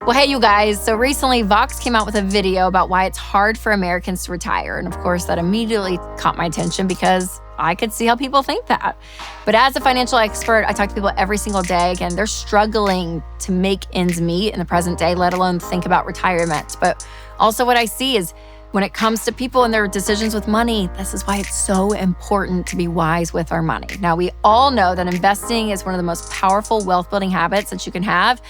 Well, hey, you guys. So recently, Vox came out with a video about why it's hard for Americans to retire. And of course, that immediately caught my attention because I could see how people think that. But as a financial expert, I talk to people every single day. Again, they're struggling to make ends meet in the present day, let alone think about retirement. But also what I see is when it comes to people and their decisions with money, this is why it's so important to be wise with our money. Now, we all know that investing is one of the most powerful wealth-building habits that you can have,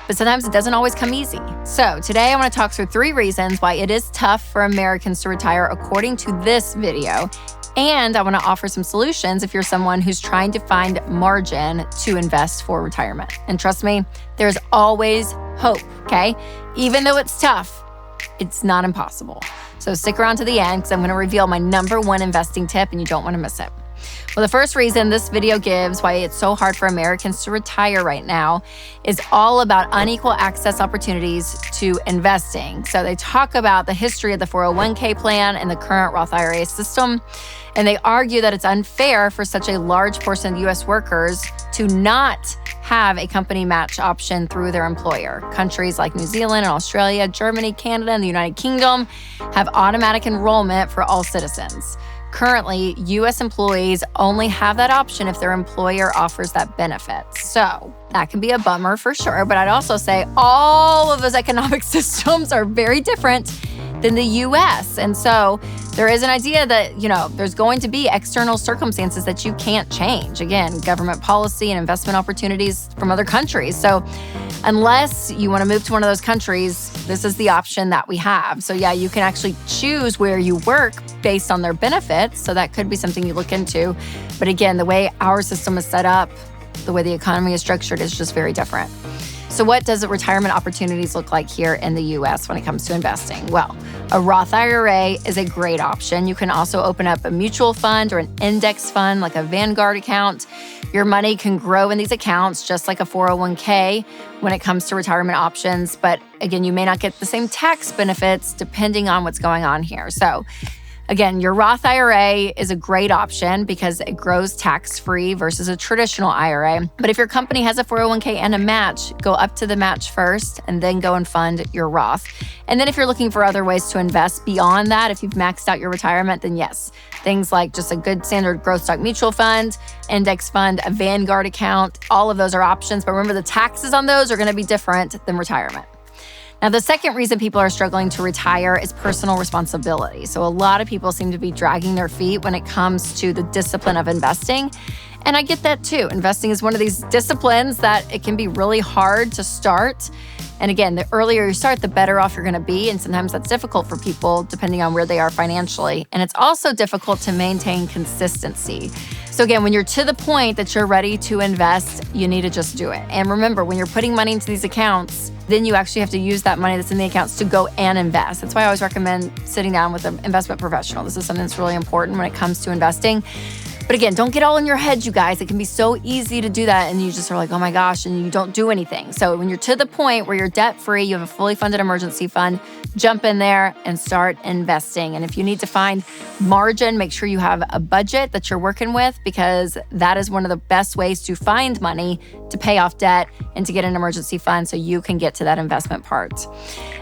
but sometimes it doesn't always come easy. So today I want to talk through 3 reasons why it is tough for Americans to retire according to this video. And I want to offer some solutions if you're someone who's trying to find margin to invest for retirement. And trust me, there's always hope, okay? Even though it's tough, it's not impossible. So stick around to the end because I'm going to reveal my number 1 investing tip and you don't want to miss it. Well, the first reason this video gives why it's so hard for Americans to retire right now is all about unequal access opportunities to investing. So they talk about the history of the 401k plan and the current Roth IRA system, and they argue that it's unfair for such a large portion of U.S. workers to not have a company match option through their employer. Countries like New Zealand and Australia, Germany, Canada, and the United Kingdom have automatic enrollment for all citizens. Currently, U.S. employees only have that option if their employer offers that benefit. So that can be a bummer for sure, but I'd also say all of those economic systems are very different than the U.S. And so there is an idea that, there's going to be external circumstances that you can't change. Again, government policy and investment opportunities from other countries. So unless you want to move to one of those countries, this is the option that we have. So yeah, you can actually choose where you work based on their benefits. So that could be something you look into. But again, the way our system is set up, the way the economy is structured is just very different. So what does the retirement opportunities look like here in the U.S. when it comes to investing? Well, a Roth IRA is a great option. You can also open up a mutual fund or an index fund like a Vanguard account. Your money can grow in these accounts just like a 401k when it comes to retirement options. But again, you may not get the same tax benefits depending on what's going on here. So again, your Roth IRA is a great option because it grows tax-free versus a traditional IRA. But if your company has a 401k and a match, go up to the match first and then go and fund your Roth. And then if you're looking for other ways to invest beyond that, if you've maxed out your retirement, then yes, things like just a good standard growth stock mutual fund, index fund, a Vanguard account, all of those are options. But remember, the taxes on those are going to be different than retirement. Now, the second reason people are struggling to retire is personal responsibility. So a lot of people seem to be dragging their feet when it comes to the discipline of investing. And I get that too. Investing is one of these disciplines that it can be really hard to start. And again, the earlier you start, the better off you're going to be. And sometimes that's difficult for people depending on where they are financially. And it's also difficult to maintain consistency. So again, when you're to the point that you're ready to invest, you need to just do it. And remember, when you're putting money into these accounts, then you actually have to use that money that's in the accounts to go and invest. That's why I always recommend sitting down with an investment professional. This is something that's really important when it comes to investing. But again, don't get all in your head, you guys. It can be so easy to do that and you just are like, oh my gosh, and you don't do anything. So when you're to the point where you're debt-free, you have a fully funded emergency fund, jump in there and start investing. And if you need to find margin, make sure you have a budget that you're working with because that is one of the best ways to find money to pay off debt and to get an emergency fund so you can get to that investment part.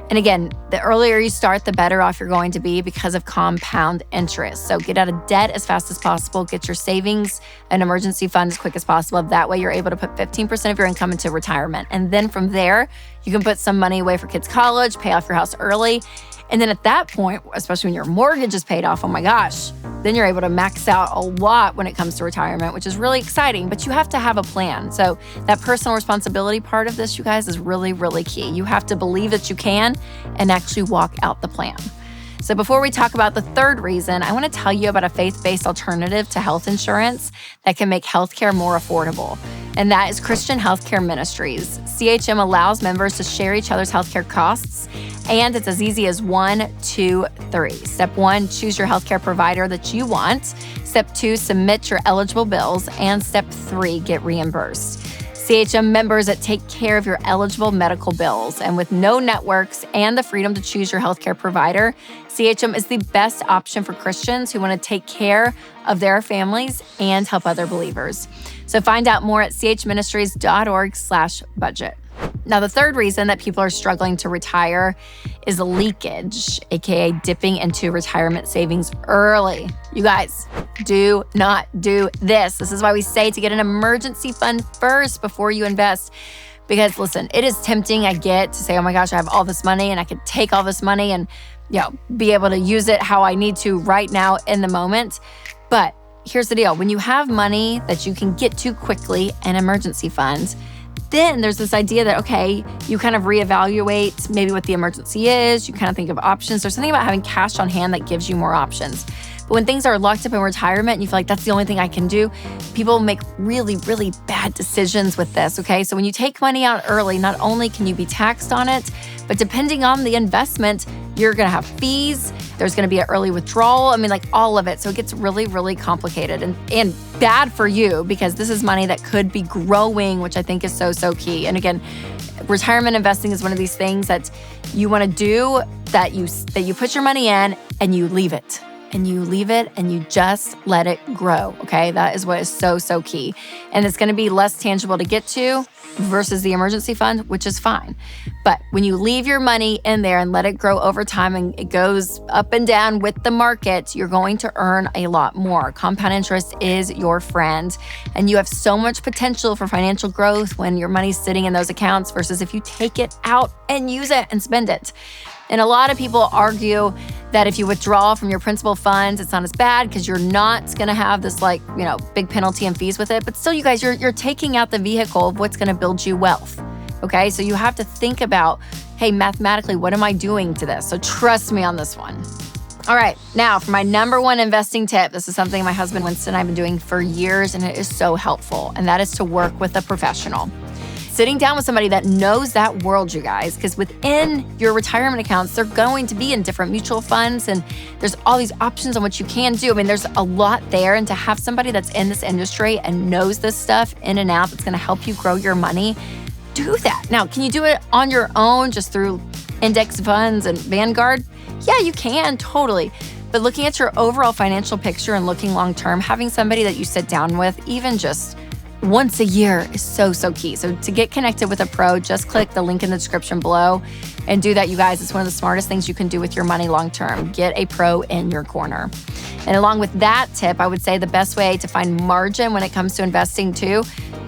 And again, the earlier you start, the better off you're going to be because of compound interest. So get out of debt as fast as possible, get your savings and emergency fund as quick as possible. That way you're able to put 15% of your income into retirement. And then from there, you can put some money away for kids' college, pay off your house early. And then at that point, especially when your mortgage is paid off, oh my gosh, then you're able to max out a lot when it comes to retirement, which is really exciting, but you have to have a plan. So that personal responsibility part of this, you guys, is really, really key. You have to believe that you can and actually walk out the plan. So before we talk about the third reason, I want to tell you about a faith-based alternative to health insurance that can make healthcare more affordable. And that is Christian Healthcare Ministries. CHM allows members to share each other's healthcare costs, and it's as easy as 1, 2, 3. Step 1, choose your healthcare provider that you want. Step 2, submit your eligible bills. And step 3, get reimbursed. CHM members that take care of your eligible medical bills. And with no networks and the freedom to choose your healthcare provider, CHM is the best option for Christians who want to take care of their families and help other believers. So find out more at chministries.org/budget. Now, the third reason that people are struggling to retire is leakage, aka dipping into retirement savings early. You guys, do not do this. This is why we say to get an emergency fund first before you invest. Because listen, it is tempting, I get, to say, oh my gosh, I have all this money and I could take all this money and be able to use it how I need to right now in the moment. But here's the deal. When you have money that you can get to quickly, an emergency fund, then there's this idea that, okay, you kind of reevaluate maybe what the emergency is. You kind of think of options. There's something about having cash on hand that gives you more options. But when things are locked up in retirement and you feel like that's the only thing I can do, people make really, really bad decisions with this, okay? So when you take money out early, not only can you be taxed on it, but depending on the investment, you're gonna have fees. There's gonna be an early withdrawal. I mean, like all of it. So it gets really, really complicated and bad for you because this is money that could be growing, which I think is so, so key. And again, retirement investing is one of these things that you wanna do that you put your money in and you leave it. And you leave it and you just let it grow, okay? That is what is so, so key. And it's gonna be less tangible to get to versus the emergency fund, which is fine. But when you leave your money in there and let it grow over time and it goes up and down with the market, you're going to earn a lot more. Compound interest is your friend. And you have so much potential for financial growth when your money's sitting in those accounts versus if you take it out and use it and spend it. And a lot of people argue that if you withdraw from your principal funds, it's not as bad because you're not gonna have this big penalty and fees with it. But still, you guys, you're taking out the vehicle of what's gonna build you wealth, okay? So you have to think about, hey, mathematically, what am I doing to this? So trust me on this one. All right, now for my number one investing tip, this is something my husband Winston and I have been doing for years, and it is so helpful, and that is to work with a professional. Sitting down with somebody that knows that world, you guys, because within your retirement accounts, they're going to be in different mutual funds and there's all these options on what you can do. I mean, there's a lot there, and to have somebody that's in this industry and knows this stuff in and out that's gonna help you grow your money, do that. Now, can you do it on your own just through index funds and Vanguard? Yeah, you can, totally. But looking at your overall financial picture and looking long-term, having somebody that you sit down with, even just once a year, is so, so key. So to get connected with a pro, just click the link in the description below and do that, you guys. It's one of the smartest things you can do with your money long-term. Get a pro in your corner. And along with that tip, I would say the best way to find margin when it comes to investing too,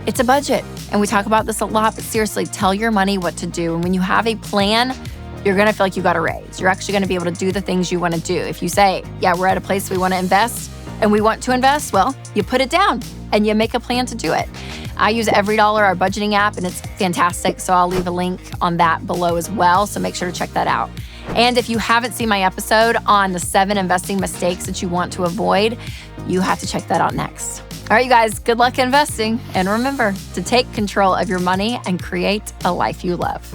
it's a budget. And we talk about this a lot, but seriously, tell your money what to do. And when you have a plan, you're gonna feel like you got a raise. You're actually gonna be able to do the things you wanna do. If you say, yeah, we're at a place we wanna invest and we want to invest, well, you put it down and you make a plan to do it. I use EveryDollar, our budgeting app, and it's fantastic. So I'll leave a link on that below as well. So make sure to check that out. And if you haven't seen my episode on the 7 investing mistakes that you want to avoid, you have to check that out next. All right, you guys, good luck investing. And remember to take control of your money and create a life you love.